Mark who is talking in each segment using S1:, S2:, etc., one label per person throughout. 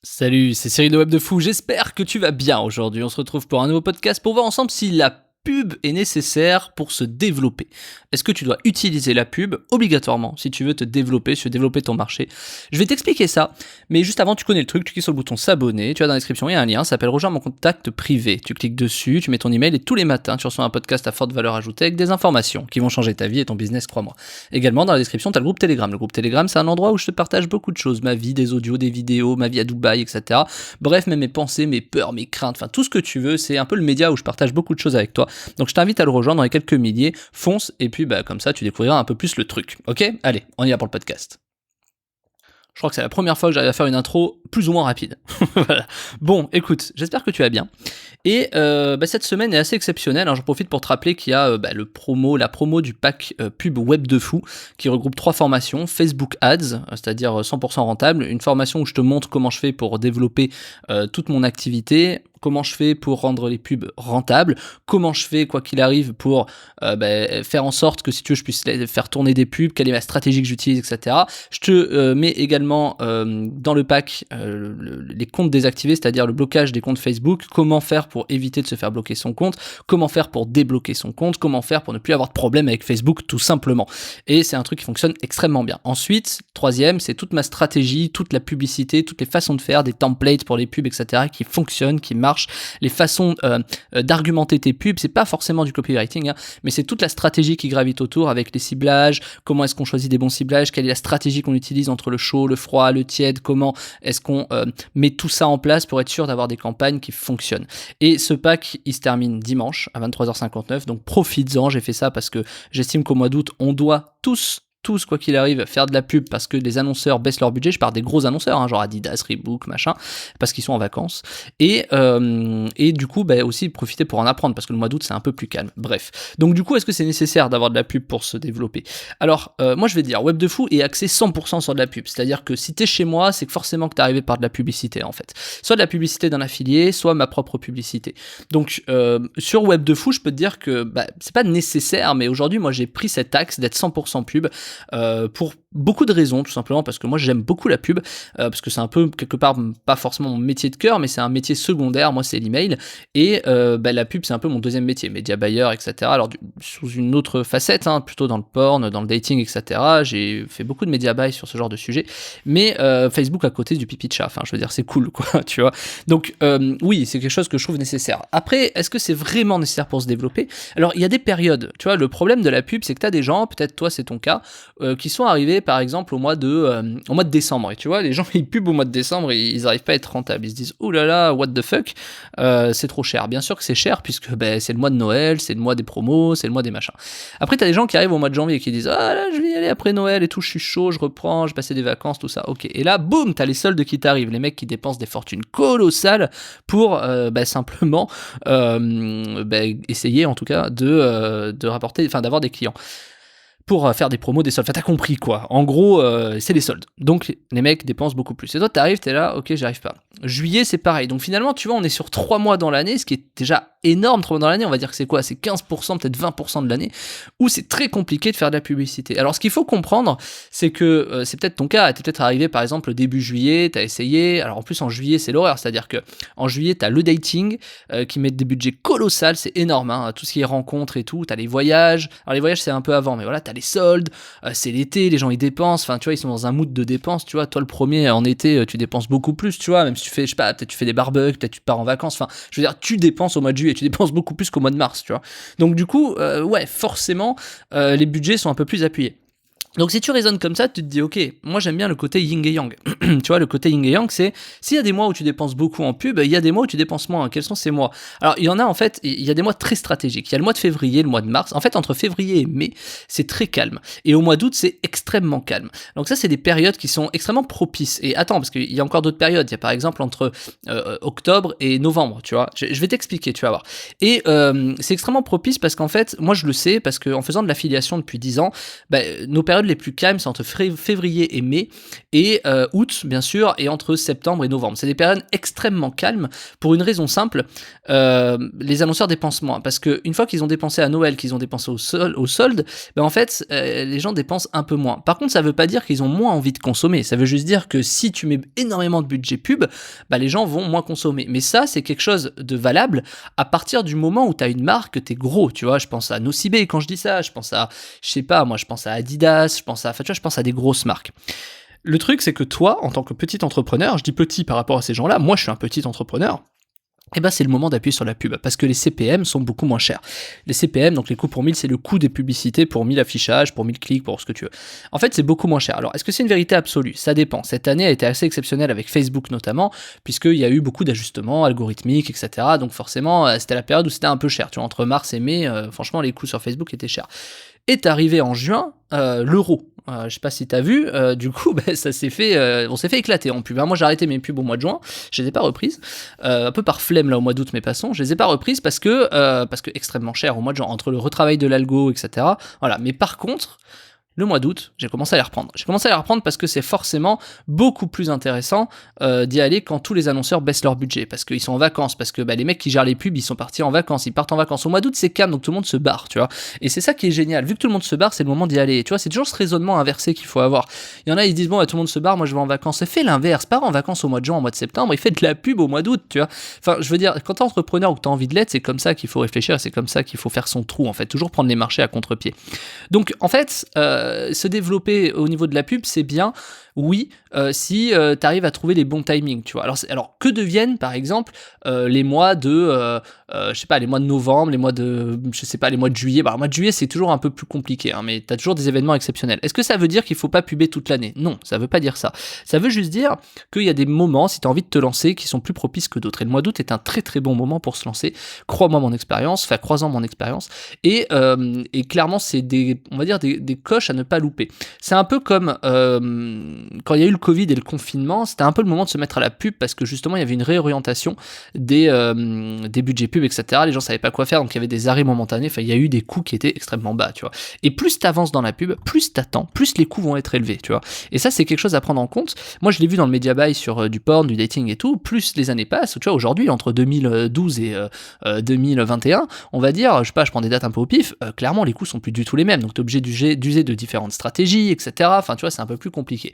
S1: Salut, c'est Cyril de Web de Fou, j'espère que tu vas bien aujourd'hui. On se retrouve pour un nouveau podcast pour voir ensemble si la pub est nécessaire pour se développer. Est-ce que tu dois utiliser la pub obligatoirement si tu veux te développer, si tu veux développer ton marché? Je vais t'expliquer ça, mais juste avant tu connais le truc, tu cliques sur le bouton s'abonner, tu as dans la description il y a un lien, ça s'appelle rejoindre mon contact privé. Tu cliques dessus, tu mets ton email et tous les matins tu reçois un podcast à forte valeur ajoutée avec des informations qui vont changer ta vie et ton business, crois-moi. Également dans la description tu as le groupe Telegram. Le groupe Telegram c'est un endroit où je te partage beaucoup de choses, ma vie, des audios, des vidéos, ma vie à Dubaï, etc. Bref, même mes pensées, mes peurs, mes craintes, enfin tout ce que tu veux, c'est un peu le média où je partage beaucoup de choses avec toi. Donc je t'invite à le rejoindre dans les quelques milliers, fonce et puis comme ça tu découvriras un peu plus le truc. Ok, allez, on y va pour le podcast. Je crois que c'est la première fois que j'arrive à faire une intro plus ou moins rapide. Voilà. Bon, écoute, j'espère que tu vas bien. Et cette semaine est assez exceptionnelle. J'en profite pour te rappeler qu'il y a la promo du pack pub Web de Fou qui regroupe 3 formations. Facebook Ads, c'est-à-dire 100% rentable. Une formation où je te montre comment je fais pour développer toute mon activité. Comment je fais pour rendre les pubs rentables, comment je fais quoi qu'il arrive pour faire en sorte que si tu veux je puisse faire tourner des pubs, quelle est ma stratégie que j'utilise, etc. Je te mets également dans le pack les comptes désactivés, c'est-à-dire le blocage des comptes Facebook, comment faire pour éviter de se faire bloquer son compte, comment faire pour débloquer son compte, comment faire pour ne plus avoir de problème avec Facebook tout simplement. Et c'est un truc qui fonctionne extrêmement bien. Ensuite, troisième, c'est toute ma stratégie, toute la publicité, toutes les façons de faire, des templates pour les pubs, etc. qui fonctionnent, qui marchent. Les façons d'argumenter tes pubs, c'est pas forcément du copywriting, mais c'est toute la stratégie qui gravite autour avec les ciblages, comment est-ce qu'on choisit des bons ciblages, quelle est la stratégie qu'on utilise entre le chaud, le froid, le tiède, comment est-ce qu'on met tout ça en place pour être sûr d'avoir des campagnes qui fonctionnent. Et ce pack, il se termine dimanche à 23h59, donc profites-en, j'ai fait ça parce que j'estime qu'au mois d'août, on doit tous quoi qu'il arrive faire de la pub parce que les annonceurs baissent leur budget. Je parle des gros annonceurs, genre Adidas, Reebok, machin, parce qu'ils sont en vacances. Et du coup aussi profiter pour en apprendre parce que le mois d'août c'est un peu plus calme. Bref, donc du coup est-ce que c'est nécessaire d'avoir de la pub pour se développer? Alors moi je vais dire Web de Fou est axé 100% sur de la pub, c'est-à-dire que si t'es chez moi c'est que forcément que t'es arrivé par de la publicité en fait, soit de la publicité d'un affilié, soit ma propre publicité. Donc sur Web de Fou je peux te dire que c'est pas nécessaire, mais aujourd'hui moi j'ai pris cet axe d'être 100% pub pour beaucoup de raisons, tout simplement parce que moi j'aime beaucoup la pub, parce que c'est un peu quelque part pas forcément mon métier de cœur, mais c'est un métier secondaire. Moi c'est l'email et la pub c'est un peu mon deuxième métier, média buyer, etc. Alors sous une autre facette, plutôt dans le porn, dans le dating, etc. J'ai fait beaucoup de média buy sur ce genre de sujet, mais Facebook à côté du pipi de chat, enfin je veux dire c'est cool quoi, tu vois. Donc oui, c'est quelque chose que je trouve nécessaire. Après, est-ce que c'est vraiment nécessaire pour se développer? Alors il y a des périodes, tu vois, le problème de la pub c'est que t'as des gens, peut-être toi c'est ton cas, qui sont arrivés par exemple au mois de décembre, et tu vois les gens ils pubent au mois de décembre et ils arrivent pas à être rentables, ils se disent oh là là what the fuck, c'est trop cher. Bien sûr que c'est cher puisque c'est le mois de Noël, c'est le mois des promos, c'est le mois des machins. Après t'as des gens qui arrivent au mois de janvier et qui disent ah là je vais y aller après Noël et tout, je suis chaud, je reprends, je vais passer des vacances, tout ça, ok, et là boum t'as les soldes qui t'arrivent, les mecs qui dépensent des fortunes colossales pour simplement essayer en tout cas de rapporter, enfin d'avoir des clients pour faire des promos, des soldes. Enfin, t'as compris quoi. En gros, c'est les soldes. Donc, les mecs dépensent beaucoup plus. Et toi, t'arrives, t'es là, ok, j'arrive pas. Juillet, c'est pareil. Donc, finalement, tu vois, on est sur 3 mois dans l'année, ce qui est déjà énorme. 3 mois dans l'année, on va dire que c'est quoi? C'est 15%, peut-être 20% de l'année, où c'est très compliqué de faire de la publicité. Alors, ce qu'il faut comprendre, c'est que c'est peut-être ton cas. T'es peut-être arrivé, par exemple, début juillet, t'as essayé. Alors, en plus, en juillet, c'est l'horreur. C'est-à-dire que en juillet, t'as le dating qui met des budgets colossales. C'est énorme, tout ce qui est rencontres et tout. T'as les voyages. Alors, les voyages, c'est un peu avant, mais voilà, t'as les soldes, c'est l'été, les gens ils dépensent, enfin tu vois, ils sont dans un mood de dépenses, tu vois, toi le premier en été tu dépenses beaucoup plus, tu vois, même si tu fais, je sais pas, peut-être tu fais des barbecues, peut-être tu pars en vacances, enfin je veux dire, tu dépenses au mois de juillet, tu dépenses beaucoup plus qu'au mois de mars, tu vois. Donc du coup, forcément, les budgets sont un peu plus appuyés. Donc si tu raisonnes comme ça, tu te dis ok, moi j'aime bien le côté yin et yang. Tu vois, le côté yin et yang, c'est s'il y a des mois où tu dépenses beaucoup en pub, il y a des mois où tu dépenses moins. Quels sont ces mois? Alors il y en a en fait, il y a des mois très stratégiques. Il y a le mois de février, le mois de mars. En fait, entre février et mai, c'est très calme. Et au mois d'août, c'est extrêmement calme. Donc ça, c'est des périodes qui sont extrêmement propices. Et attends, parce qu'il y a encore d'autres périodes. Il y a par exemple entre octobre et novembre, tu vois. Je vais t'expliquer, tu vas voir. Et c'est extrêmement propice parce qu'en fait, moi je le sais, parce qu'en faisant de l'affiliation depuis 10 ans, nos périodes périodes les plus calmes, c'est entre février et mai, et août, bien sûr, et entre septembre et novembre. C'est des périodes extrêmement calmes, pour une raison simple, les annonceurs dépensent moins, parce qu'une fois qu'ils ont dépensé à Noël, qu'ils ont dépensé au solde, ben en fait, les gens dépensent un peu moins. Par contre, ça veut pas dire qu'ils ont moins envie de consommer, ça veut juste dire que si tu mets énormément de budget pub, bah les gens vont moins consommer. Mais ça, c'est quelque chose de valable à partir du moment où tu as une marque, t'es gros, tu vois. Je pense à Nocibé quand je dis ça, je pense à, je sais pas, moi je pense à Adidas, je pense à, enfin tu vois, je pense à des grosses marques. Le truc, c'est que toi, en tant que petit entrepreneur, je dis petit par rapport à ces gens-là, moi je suis un petit entrepreneur, et ben c'est le moment d'appuyer sur la pub, parce que les CPM sont beaucoup moins chers. Les CPM, donc les coûts pour 1000, c'est le coût des publicités pour 1000 affichages, pour 1000 clics, pour ce que tu veux. En fait, c'est beaucoup moins cher. Alors, est-ce que c'est une vérité absolue? Ça dépend. Cette année a été assez exceptionnelle avec Facebook notamment, puisqu'il y a eu beaucoup d'ajustements algorithmiques, etc. Donc forcément, c'était la période où c'était un peu cher. Tu vois, entre mars et mai, franchement, les coûts sur Facebook étaient chers. Est arrivé en juin, l'euro. Je sais pas si t'as vu, du coup, ça s'est fait, on s'est fait éclater en pub. Moi, j'ai arrêté mes pubs au mois de juin, je les ai pas reprises, un peu par flemme là au mois d'août, mais passons, je les ai pas reprises parce que extrêmement cher au mois de juin, entre le retravail de l'algo, etc. Voilà. Mais par contre, le mois d'août, j'ai commencé à les reprendre. J'ai commencé à les reprendre parce que c'est forcément beaucoup plus intéressant d'y aller quand tous les annonceurs baissent leur budget, parce qu'ils sont en vacances, parce que les mecs qui gèrent les pubs, ils sont partis en vacances, ils partent en vacances. Au mois d'août, c'est calme, donc tout le monde se barre, tu vois. Et c'est ça qui est génial. Vu que tout le monde se barre, c'est le moment d'y aller. Tu vois, c'est toujours ce raisonnement inversé qu'il faut avoir. Il y en a, ils disent, bon, tout le monde se barre, moi je vais en vacances. Fais l'inverse, pars en vacances au mois de juin, au mois de septembre, et fais de la pub au mois d'août, tu vois. Enfin, je veux dire, quand t'es entrepreneur ou que t'as envie de l'être, c'est comme ça qu'il faut réfléchir, et c'est comme ça qu'il faut faire son trou, en fait. Toujours prendre les marchés à contre-pied. Donc, en fait, se développer au niveau de la pub, c'est bien, oui, si tu arrives à trouver les bons timings, tu vois. Alors que deviennent, par exemple, les mois de, je sais pas, les mois de novembre, les mois de, je sais pas, les mois de juillet. Le mois de juillet, c'est toujours un peu plus compliqué, hein, mais t'as toujours des événements exceptionnels. Est-ce que ça veut dire qu'il faut pas puber toute l'année? Non, ça veut pas dire ça. Ça veut juste dire qu'il y a des moments, si t'as envie de te lancer, qui sont plus propices que d'autres. Et le mois d'août est un très très bon moment pour se lancer. Crois-moi mon expérience, enfin croisant mon expérience. Et clairement, c'est des, on va dire, des coches à ne pas louper. C'est un peu comme quand il y a eu le Covid et le confinement, c'était un peu le moment de se mettre à la pub parce que justement il y avait une réorientation des budgets pub, etc. Les gens savaient pas quoi faire, donc il y avait des arrêts momentanés. Enfin, il y a eu des coûts qui étaient extrêmement bas, tu vois. Et plus t'avances dans la pub, plus t'attends, plus les coûts vont être élevés, tu vois. Et ça, c'est quelque chose à prendre en compte. Moi, je l'ai vu dans le media buy sur du porn, du dating et tout. Plus les années passent, tu vois, aujourd'hui, entre 2012 et 2021, on va dire, je sais pas, je prends des dates un peu au pif, clairement, les coûts sont plus du tout les mêmes. Donc, t'es obligé d'user de différentes stratégies, etc. Enfin, tu vois, c'est un peu plus compliqué.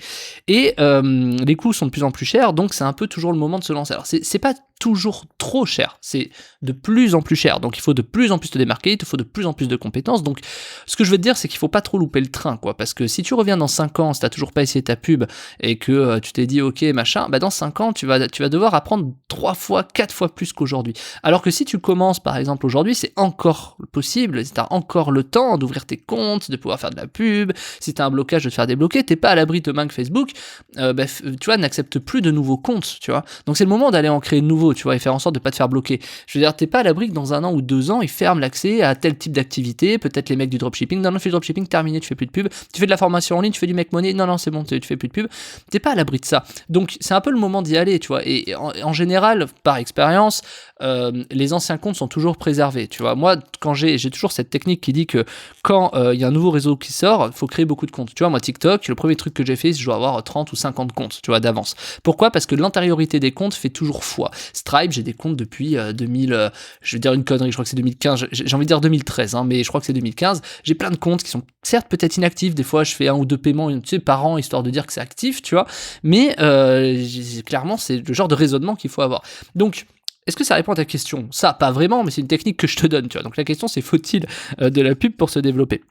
S1: Et les coûts sont de plus en plus chers, donc c'est un peu toujours le moment de se lancer. Alors, c'est pas toujours trop cher, c'est de plus en plus cher, donc il faut de plus en plus te démarquer, il te faut de plus en plus de compétences. Donc ce que je veux te dire, c'est qu'il faut pas trop louper le train, quoi, parce que si tu reviens dans 5 ans, si t'as toujours pas essayé ta pub et que tu t'es dit ok machin, dans 5 ans tu vas devoir apprendre 3 fois, 4 fois plus qu'aujourd'hui. Alors que si tu commences par exemple aujourd'hui, c'est encore possible, si t'as encore le temps d'ouvrir tes comptes, de pouvoir faire de la pub, si t'as un blocage de te faire débloquer, t'es pas à l'abri demain que Facebook tu vois, n'accepte plus de nouveaux comptes, tu vois. Donc c'est le moment d'aller en créer de nouveaux, tu vois, et faire en sorte de pas te faire bloquer. Je veux dire, t'es pas à l'abri que dans 1 an ou 2 ans, ils ferment l'accès à tel type d'activité, peut-être les mecs du dropshipping, non, tu fais du dropshipping, terminé, tu fais plus de pub, tu fais de la formation en ligne, tu fais du make money, non, c'est bon, tu fais plus de pub, t'es pas à l'abri de ça. Donc c'est un peu le moment d'y aller, tu vois, et en général, par expérience, les anciens comptes sont toujours préservés, tu vois. Moi, quand j'ai toujours cette technique qui dit que quand il y a un nouveau réseau qui sort, il faut créer beaucoup de comptes. Tu vois, moi, TikTok, le premier truc que j'ai fait, c'est que je dois avoir 30 ou 50 comptes, tu vois, d'avance. Pourquoi? Parce que l'antériorité des comptes fait toujours foi. Stripe, j'ai des comptes depuis 2000, je vais dire une connerie, je crois que c'est 2015, j'ai envie de dire 2013, hein, mais je crois que c'est 2015. J'ai plein de comptes qui sont certes peut-être inactifs, des fois je fais 1 ou 2 paiements, tu sais, par an, histoire de dire que c'est actif, tu vois, mais clairement, c'est le genre de raisonnement qu'il faut avoir. Donc, est-ce que ça répond à ta question? Ça, pas vraiment, mais c'est une technique que je te donne, tu vois. Donc la question, c'est faut-il de la pub pour se développer?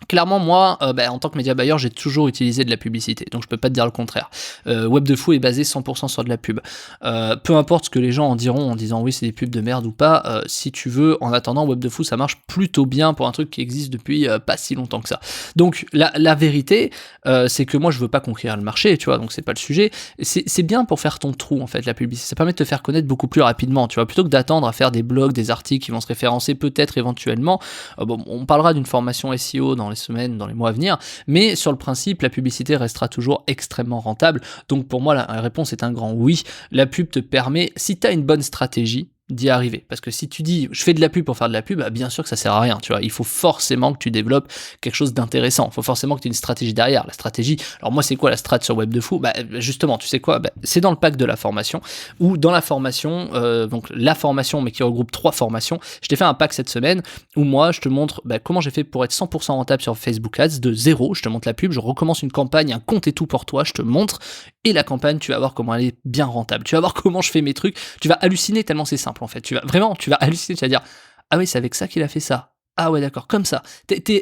S1: Clairement, moi, en tant que média buyer, j'ai toujours utilisé de la publicité, donc je peux pas te dire le contraire. Web de Fou est basé 100% sur de la pub. Peu importe ce que les gens en diront en disant oui, c'est des pubs de merde ou pas, si tu veux, en attendant, Web de Fou, ça marche plutôt bien pour un truc qui existe depuis pas si longtemps que ça. Donc la vérité, c'est que moi, je veux pas conquérir le marché, tu vois, donc c'est pas le sujet. C'est bien pour faire ton trou, en fait, la publicité. Ça permet de te faire connaître beaucoup plus rapidement, tu vois, plutôt que d'attendre à faire des blogs, des articles qui vont se référencer peut-être éventuellement. On parlera d'une formation SEO dans les semaines, dans les mois à venir, mais sur le principe, la publicité restera toujours extrêmement rentable. Donc pour moi, la réponse est un grand oui. La pub te permet, si tu as une bonne stratégie, d'y arriver. Parce que si tu dis je fais de la pub pour faire de la pub, bah bien sûr que ça sert à rien, tu vois. Il faut forcément que tu développes quelque chose d'intéressant. Il faut forcément que tu aies une stratégie derrière. La stratégie, alors moi c'est quoi la strat sur Web de Fou? Bah justement, tu sais quoi? Bah, c'est dans le pack de la formation, ou dans la formation, donc la formation mais qui regroupe 3 formations. Je t'ai fait un pack cette semaine où moi je te montre comment j'ai fait pour être 100% rentable sur Facebook Ads de zéro. Je te montre la pub, je recommence une campagne, un compte et tout pour toi, je te montre. Et la campagne, tu vas voir comment elle est bien rentable. Tu vas voir comment je fais mes trucs. Tu vas halluciner tellement c'est simple en fait. Tu vas halluciner. Tu vas dire ah oui, c'est avec ça qu'il a fait ça. Ah ouais, d'accord, comme ça.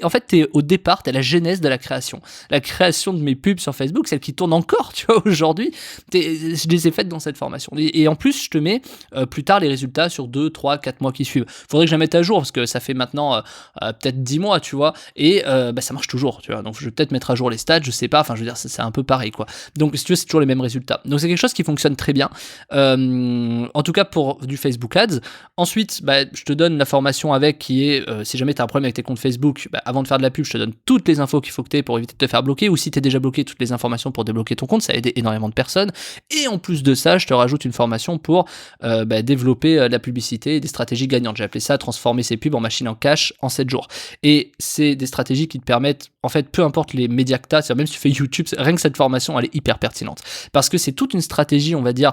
S1: En fait, t'es au départ, t'es la genèse de la création. La création de mes pubs sur Facebook, celle qui tourne encore, tu vois, aujourd'hui, je les ai faites dans cette formation. Et en plus, je te mets plus tard les résultats sur 2, 3, 4 mois qui suivent. Faudrait que je la mette à jour, parce que ça fait maintenant peut-être 10 mois, tu vois, et ça marche toujours, tu vois. Donc, je vais peut-être mettre à jour les stats, je sais pas, enfin, je veux dire, c'est un peu pareil, quoi. Donc, si tu veux, c'est toujours les mêmes résultats. Donc, c'est quelque chose qui fonctionne très bien, en tout cas pour du Facebook Ads. Ensuite, je te donne la formation avec qui est, si jamais tu as un problème avec tes comptes Facebook, avant de faire de la pub, je te donne toutes les infos qu'il faut que tu aies pour éviter de te faire bloquer, ou si tu es déjà bloqué, toutes les informations pour débloquer ton compte, ça a aidé énormément de personnes. Et en plus de ça, je te rajoute une formation pour développer la publicité et des stratégies gagnantes. J'ai appelé ça transformer ses pubs en machine en cash en 7 jours. Et c'est des stratégies qui te permettent, en fait, peu importe les médias que tu as, même si tu fais YouTube, rien que cette formation, elle est hyper pertinente. Parce que c'est toute une stratégie, on va dire,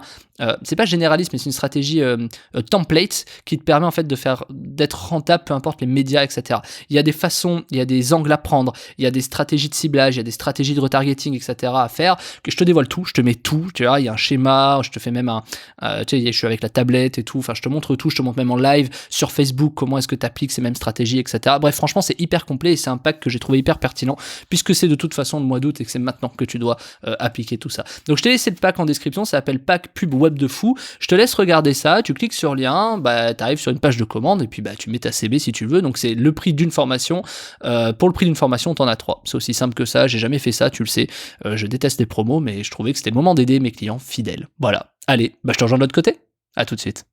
S1: c'est pas généraliste, mais c'est une stratégie template qui te permet en fait d'être rentable, peu importe les médias, etc. Il y a des façons, il y a des angles à prendre, il y a des stratégies de ciblage, il y a des stratégies de retargeting, etc. à faire, que je te dévoile tout, je te mets tout, tu vois, il y a un schéma, je te fais même tu sais, je suis avec la tablette et tout, enfin, je te montre tout, je te montre même en live sur Facebook, comment est-ce que tu appliques ces mêmes stratégies, etc. Bref, franchement, c'est hyper complet et c'est un pack que j'ai trouvé hyper pertinent, puisque c'est de toute façon le mois d'août et que c'est maintenant que tu dois appliquer tout ça. Donc, je t'ai laissé le pack en description, ça s'appelle pack pub web de fou, je te laisse regarder ça, tu cliques sur le lien, t'arrives sur une page de commande et puis tu mets ta CB si tu veux, donc c'est le prix d'une formation, pour le prix d'une formation t'en as 3, c'est aussi simple que ça, j'ai jamais fait ça, tu le sais, je déteste les promos, mais je trouvais que c'était le moment d'aider mes clients fidèles. Voilà, allez, je te rejoins de l'autre côté, à tout de suite.